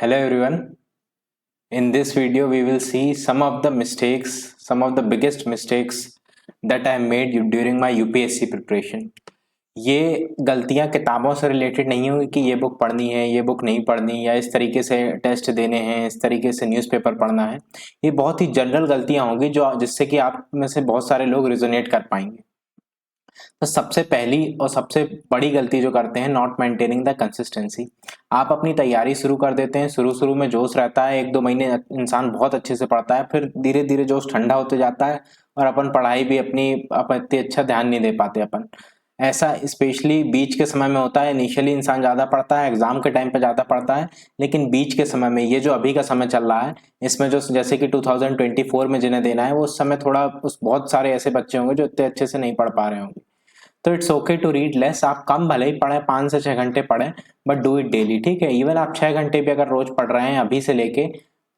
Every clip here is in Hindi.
Hello everyone. In this video, we will see some of the biggest mistakes that I made during my UPSC preparation. ये गलतियां किताबों से रिलेटेड नहीं होगी कि ये बुक पढ़नी है, ये बुक नहीं पढ़नी, या इस तरीके से टेस्ट देने हैं, इस तरीके से न्यूज़पेपर पढ़ना है। ये बहुत ही जनरल गलतियां होंगी जो जिससे कि आप में से बहुत सारे लोग रिजोनेट कर पाएंगे। तो सबसे पहली और सबसे बड़ी गलती जो करते हैं, नॉट मेंटेनिंग द कंसिस्टेंसी। आप अपनी तैयारी शुरू कर देते हैं, शुरू में जोश रहता है, 1-2 महीने इंसान बहुत अच्छे से पढ़ता है, फिर धीरे धीरे जोश ठंडा होते जाता है और अपन पढ़ाई भी अपनी इतनी अच्छा ध्यान नहीं दे पाते अपन। ऐसा स्पेशली बीच के समय में होता है। इनिशियली इंसान ज़्यादा पढ़ता है, एग्जाम के टाइम पे ज़्यादा पढ़ता है, लेकिन बीच के समय में, ये जो अभी का समय चल रहा है, इसमें जो जैसे कि 2024 में जिन्हें देना है, वो उस समय थोड़ा उस बहुत सारे ऐसे बच्चे होंगे जो इतने अच्छे से नहीं पढ़ पा रहे होंगे। तो it's okay to read less. आप कम भले ही पढ़ें, 5 से 6 घंटे पढ़ें, बट डू इट डेली। ठीक है, इवन आप 6 घंटे भी अगर रोज पढ़ रहे हैं अभी से लेके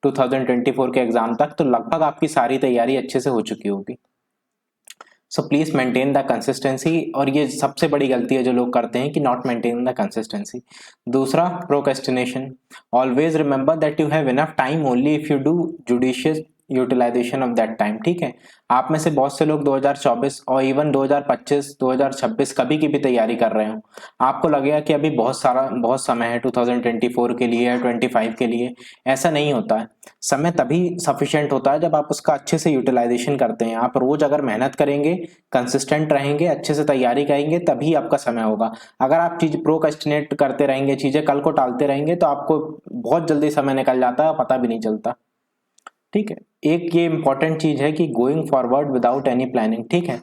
2024 के एग्जाम तक, तो लगभग आपकी सारी तैयारी अच्छे से हो चुकी होगी। So please maintain the consistency. और ये सबसे बड़ी गलती है जो लोग करते हैं कि नॉट मेंटेन द कंसिस्टेंसी। दूसरा, procrastination. Always remember that you have enough time only if you do judicious utilization of that time. ठीक है, आप में से बहुत से लोग 2024 और इवन 2025 2026 कभी की भी तैयारी कर रहे हो, आपको लगेगा कि अभी बहुत समय है 2024 के लिए या 25 के लिए। ऐसा नहीं होता है। समय तभी सफिशिएंट होता है जब आप उसका अच्छे से यूटिलाइजेशन करते हैं। आप रोज अगर मेहनत करेंगे, कंसिस्टेंट रहेंगे, अच्छे से तैयारी करेंगे, तभी आपका समय होगा। अगर आप चीज प्रोक्रेस्टिनेट करते रहेंगे, चीजें कल को टालते रहेंगे, तो आपको बहुत जल्दी समय निकल जाता है, पता भी नहीं चलता। ठीक है, एक ये इंपॉर्टेंट चीज है कि going forward without any planning. ठीक है,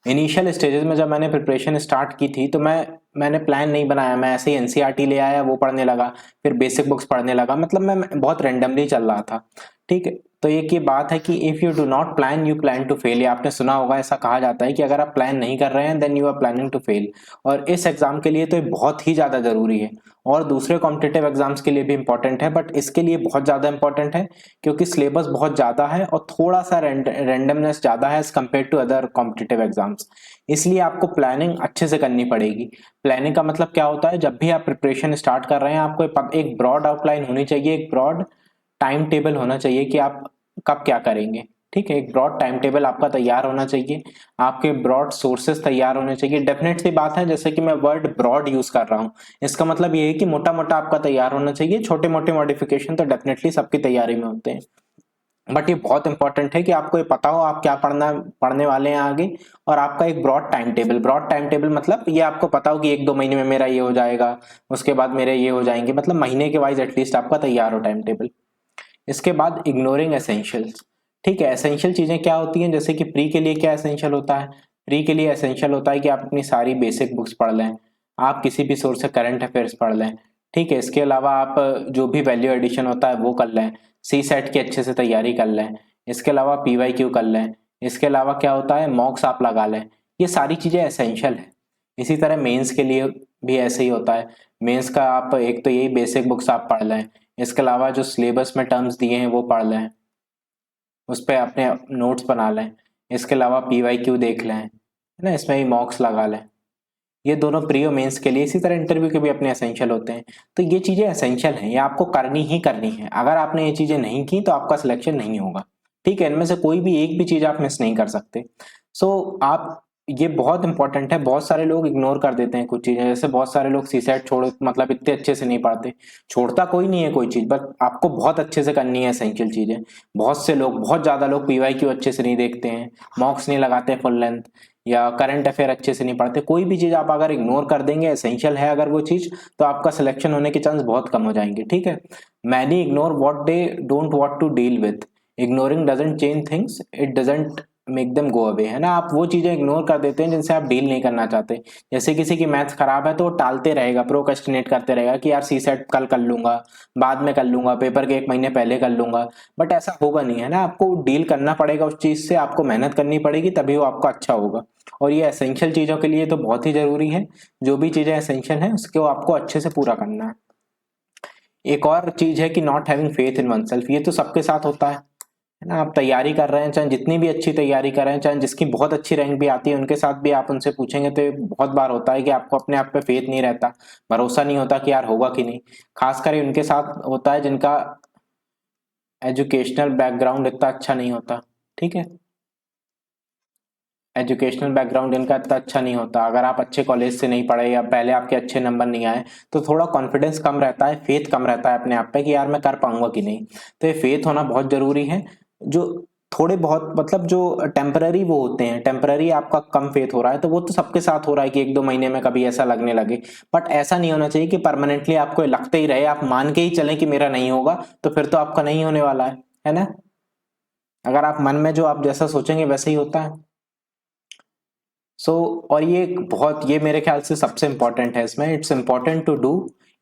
इनिशियल स्टेजेस में जब मैंने प्रिपरेशन स्टार्ट की थी, तो मैंने प्लान नहीं बनाया, मैं ऐसे ही एनसीईआरटी ले आया, वो पढ़ने लगा, फिर बेसिक बुक्स पढ़ने लगा, मतलब मैं बहुत रैंडमली चल रहा था। ठीक है, तो एक ये बात है कि if you do not plan you plan to fail. आपने सुना होगा, ऐसा कहा जाता है कि अगर आप प्लान नहीं कर रहे हैं then you are planning to fail. और इस एग्जाम के लिए तो ये बहुत ही ज्यादा जरूरी है, और दूसरे कॉम्पिटिटिव एग्जाम्स के लिए भी इंपॉर्टेंट है, बट इसके लिए बहुत ज्यादा इंपॉर्टेंट है क्योंकि सिलेबस बहुत ज्यादा है और थोड़ा सा रैंडमनेस ज्यादा है as compare to other competitive exams. इसलिए आपको प्लानिंग अच्छे से करनी पड़ेगी। प्लानिंग का मतलब क्या होता है, जब भी आप प्रिपरेशन स्टार्ट कर रहे हैं, आपको एक ब्रॉड आउटलाइन होनी चाहिए, एक ब्रॉड टाइम टेबल होना चाहिए कि आप कब क्या करेंगे। ठीक है, एक ब्रॉड टाइम टेबल आपका तैयार होना चाहिए, आपके ब्रॉड सोर्सेस तैयार होने चाहिए। डेफिनेट सी बात है, जैसे कि मैं वर्ड ब्रॉड यूज कर रहा हूँ, इसका मतलब ये है कि मोटा मोटा आपका तैयार होना चाहिए। छोटे मोटे मॉडिफिकेशन तो डेफिनेटली सबकी तैयारी में होते हैं, बट ये बहुत इंपॉर्टेंट है कि आपको ये पता हो आप क्या पढ़ने वाले हैं आगे, और आपका एक ब्रॉड टाइम टेबल मतलब ये आपको पता हो कि 1-2 महीने में मेरा ये हो जाएगा, उसके बाद मेरे ये हो जाएंगे, मतलब महीने के वाइज एटलीस्ट आपका तैयार हो टाइम टेबल। इसके बाद इग्नोरिंग एसेंशियल्स। ठीक है, एसेंशियल चीजें क्या होती हैं, जैसे कि प्री के लिए क्या एसेंशियल होता है। प्री के लिए एसेंशियल होता है कि आप अपनी सारी बेसिक बुक्स पढ़ लें, आप किसी भी सोर्स से करंट अफेयर्स पढ़ लें। ठीक है, इसके अलावा आप जो भी वैल्यू एडिशन होता है वो कर लें, सी सेट की अच्छे से तैयारी कर लें, इसके अलावा पीवाई क्यू कर लें, इसके अलावा क्या होता है, मॉक्स आप लगा लें। ये सारी चीजें एसेंशियल है। इसी तरह मेंस के लिए भी ऐसे ही होता है। मेंस का आप एक तो यही बेसिक बुक्स आप पढ़ लें, इसके अलावा जो सिलेबस में टर्म्स दिए हैं वो पढ़ लें, उस पर अपने नोट्स बना लें, इसके अलावा पीवाई क्यू देख लें, है ना, इसमें ही मॉक्स लगा लें। ये दोनों प्री और मेंस के लिए। इसी तरह इंटरव्यू के भी अपने एसेंशियल होते हैं। तो ये चीजें एसेंशियल हैं, ये आपको करनी ही करनी है। अगर आपने ये चीजें नहीं की तो आपका सिलेक्शन नहीं होगा। ठीक है, इनमें से कोई भी एक भी चीज आप मिस नहीं कर सकते। आप ये बहुत इंपॉर्टेंट है। बहुत सारे लोग इग्नोर कर देते हैं कुछ चीजें, जैसे बहुत सारे लोग सीसेट छोड़ मतलब इतने अच्छे से नहीं पढ़ते। छोड़ता कोई नहीं है कोई चीज, बट आपको बहुत अच्छे से करनी है एसेंशियल चीजें। बहुत ज्यादा लोग पीवाई क्यू अच्छे से नहीं देखते हैं, मॉक्स नहीं लगाते फुल लेंथ, या करंट अफेयर अच्छे से नहीं पढ़ते। कोई भी चीज आप अगर इग्नोर कर देंगे, एसेंशियल है अगर वो चीज, तो आपका सिलेक्शन होने के चांस बहुत कम हो जाएंगे। ठीक है, many ignore what they don't want to deal with. Ignoring doesn't change things, it doesn't make them go away. है ना, आप वो चीजें इग्नोर कर देते हैं जिनसे आप डील नहीं करना चाहते। जैसे किसी की मैथ्स खराब है तो वो टालते रहेगा, प्रोक्रेस्टिनेट करते रहेगा कि यार सी सेट कल कर लूंगा, बाद में कर लूंगा, पेपर के 1 महीने पहले कर लूंगा। बट ऐसा होगा नहीं, है ना, आपको डील करना पड़ेगा उस चीज से, आपको मेहनत करनी पड़ेगी, तभी वो आपका अच्छा होगा। और ये एसेंशियल चीजों के लिए तो बहुत ही जरूरी है। जो भी चीजें एसेंशियल है उसको आपको अच्छे से पूरा करना है। एक और चीज है कि not having faith in one self. ये तो सबके साथ होता है। है ना। आप तैयारी कर रहे हैं, चाहे जितनी भी अच्छी तैयारी कर रहे हैं, चाहे जिसकी बहुत अच्छी रैंक भी आती है, उनके साथ भी आप उनसे पूछेंगे तो ये बहुत बार होता है कि आपको अपने आप पे फेथ नहीं रहता, भरोसा नहीं होता कि यार होगा कि नहीं। खासकर उनके साथ होता है जिनका एजुकेशनल बैकग्राउंड इतना अच्छा नहीं होता, ठीक है। एजुकेशनल बैकग्राउंड इनका इतना अच्छा नहीं होता, अगर आप अच्छे कॉलेज से नहीं पढ़े या पहले आपके अच्छे नंबर नहीं आए तो थोड़ा कॉन्फिडेंस कम रहता है, फेथ कम रहता है अपने आप पे कि यार मैं कर पाऊंगा कि नहीं। तो ये फेथ होना बहुत जरूरी है। जो थोड़े बहुत मतलब जो टेम्पररी वो होते हैं, टेम्पररी आपका कम फेथ हो रहा है तो वो तो सबके साथ हो रहा है कि एक दो महीने में कभी ऐसा लगने लगे, बट ऐसा नहीं होना चाहिए कि परमानेंटली आपको लगते ही रहे, आप मान के ही चलें कि मेरा नहीं होगा, तो फिर तो आपका नहीं होने वाला है ना। अगर आप मन में जो आप जैसा सोचेंगे वैसे ही होता है। और ये बहुत, ये मेरे ख्याल से सबसे इंपॉर्टेंट है इसमें, it's important to do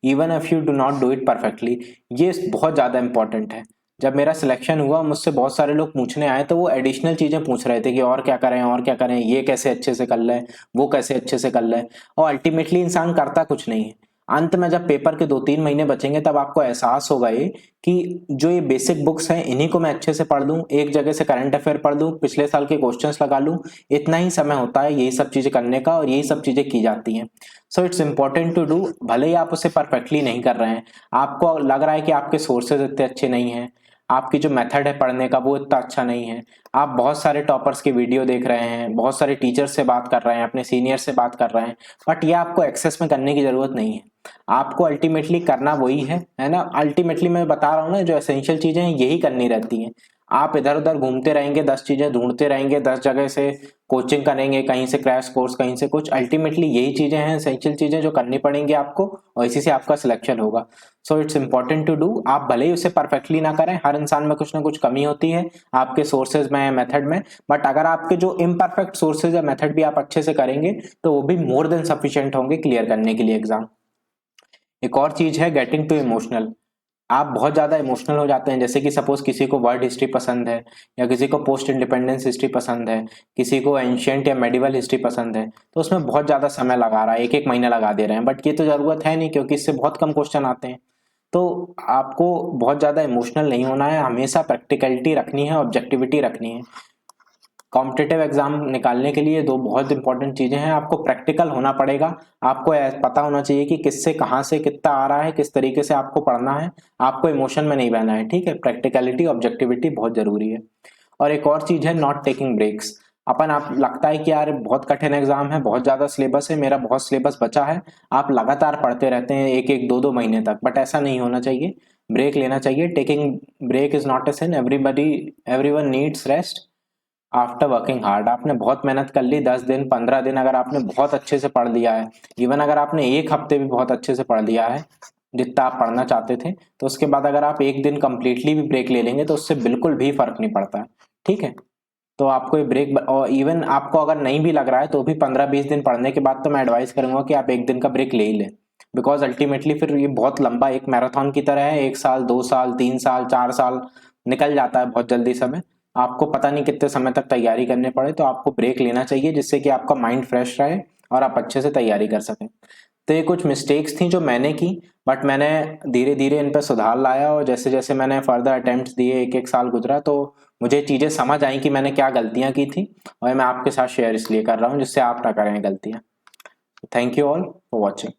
even if you do not do it perfectly. ये बहुत ज्यादा इंपॉर्टेंट है। जब मेरा सिलेक्शन हुआ मुझसे बहुत सारे लोग पूछने आए तो वो एडिशनल चीजें पूछ रहे थे कि और क्या करें और क्या करें, ये कैसे अच्छे से कर लें, वो कैसे अच्छे से कर लें, और अल्टीमेटली इंसान करता कुछ नहीं है। अंत में जब पेपर के 2-3 महीने बचेंगे तब आपको एहसास होगा ये कि जो ये बेसिक बुक्स हैं इन्हीं को मैं अच्छे से पढ़ लूं, एक जगह से करंट अफेयर पढ़ लूं, पिछले साल के क्वेश्चंस लगा लूं, इतना ही समय होता है यही सब चीजें करने का और यही सब चीजें की जाती हैं। So it's important to do, भले ही आप उसे परफेक्टली नहीं कर रहे हैं, आपको लग रहा है कि आपके सोर्सेज इतने अच्छे नहीं हैं, आपकी जो मेथड है पढ़ने का वो इतना अच्छा नहीं है, आप बहुत सारे टॉपर्स की वीडियो देख रहे हैं, बहुत सारे टीचर्स से बात कर रहे हैं, अपने सीनियर से बात कर रहे हैं, बट ये आपको एक्सेस में करने की जरूरत नहीं है। आपको अल्टीमेटली करना वही है ना। अल्टीमेटली मैं बता रहा हूँ ना, जो एसेंशियल चीजें हैं यही करनी रहती हैं। आप इधर उधर घूमते रहेंगे, 10 चीजें ढूंढते रहेंगे, 10 जगह से कोचिंग करेंगे, कहीं से क्रैश कोर्स, कहीं से कुछ, अल्टीमेटली यही चीजें हैं एसेंशियल चीजें जो करनी पड़ेंगी आपको, और इसी से आपका सिलेक्शन होगा। So it's important to do. आप भले ही उसे परफेक्टली ना करें, हर इंसान में कुछ ना कुछ कमी होती है आपके सोर्सेज में, मेथड में, बट अगर आपके जो इम्परफेक्ट सोर्सेज या मेथड भी आप अच्छे से करेंगे तो वो भी मोर देन सफिशिएंट होंगे क्लियर करने के लिए एग्जाम। एक और चीज है गेटिंग टू इमोशनल। आप बहुत ज्यादा इमोशनल हो जाते हैं, जैसे कि सपोज किसी को वर्ल्ड हिस्ट्री पसंद है, या किसी को पोस्ट इंडिपेंडेंस हिस्ट्री पसंद है, किसी को एंशियंट या मेडिवल हिस्ट्री पसंद है, तो उसमें बहुत ज्यादा समय लगा रहा है, एक एक महीना लगा दे रहे हैं, बट ये तो जरूरत है नहीं क्योंकि इससे बहुत कम क्वेश्चन आते हैं। तो आपको बहुत ज्यादा इमोशनल नहीं होना है, हमेशा प्रैक्टिकलिटी रखनी है, ऑब्जेक्टिविटी रखनी है। कॉम्पिटिटिव एग्जाम निकालने के लिए दो बहुत इंपॉर्टेंट चीजें हैं, आपको प्रैक्टिकल होना पड़ेगा, आपको पता होना चाहिए कि किससे कहाँ से कितना आ रहा है, किस तरीके से आपको पढ़ना है, आपको इमोशन में नहीं बहना है, ठीक है। प्रैक्टिकलिटी ऑब्जेक्टिविटी बहुत जरूरी है। और एक और चीज है नॉट टेकिंग ब्रेक्स। अपन आप लगता है कि यार बहुत कठिन एग्जाम है, बहुत ज्यादा सिलेबस है, मेरा बहुत सिलेबस बचा है, आप लगातार पढ़ते रहते हैं एक एक दो दो महीने तक, बट ऐसा नहीं होना चाहिए। ब्रेक लेना चाहिए। Taking break is not a sin, everybody everyone needs rest after working hard. आपने बहुत मेहनत कर ली, 10 दिन 15 दिन अगर आपने बहुत अच्छे से पढ़ लिया है, इवन अगर आपने एक हफ्ते भी बहुत अच्छे से पढ़ लिया है जितना आप पढ़ना चाहते थे, तो उसके बाद अगर आप एक दिन कंप्लीटली भी ब्रेक ले लेंगे तो उससे बिल्कुल भी फर्क नहीं पड़ता है, ठीक है। तो आपको ये ब्रेक, और इवन आपको अगर नहीं भी लग रहा है तो भी 15-20 दिन पढ़ने के बाद तो मैं एडवाइस करूंगा कि आप एक दिन का ब्रेक ले ही लें, बिकॉज अल्टीमेटली फिर ये बहुत लंबा एक मैराथन की तरह है, 1 साल 2 साल 3 साल 4 साल निकल जाता है बहुत जल्दी समय, आपको पता नहीं कितने समय तक तैयारी करने पड़े, तो आपको ब्रेक लेना चाहिए जिससे कि आपका माइंड फ्रेश रहे और आप अच्छे से तैयारी कर सकें। तो ये कुछ मिस्टेक्स थी जो मैंने की, बट मैंने धीरे धीरे इन पर सुधार लाया, और जैसे जैसे मैंने फर्दर अटेम्प्ट्स दिए, एक एक साल गुजरा, तो मुझे चीजें समझ आई कि मैंने क्या गलतियां की थी, और मैं आपके साथ शेयर इसलिए कर रहा हूँ जिससे आप ना करें गलतियां। Thank you all for watching.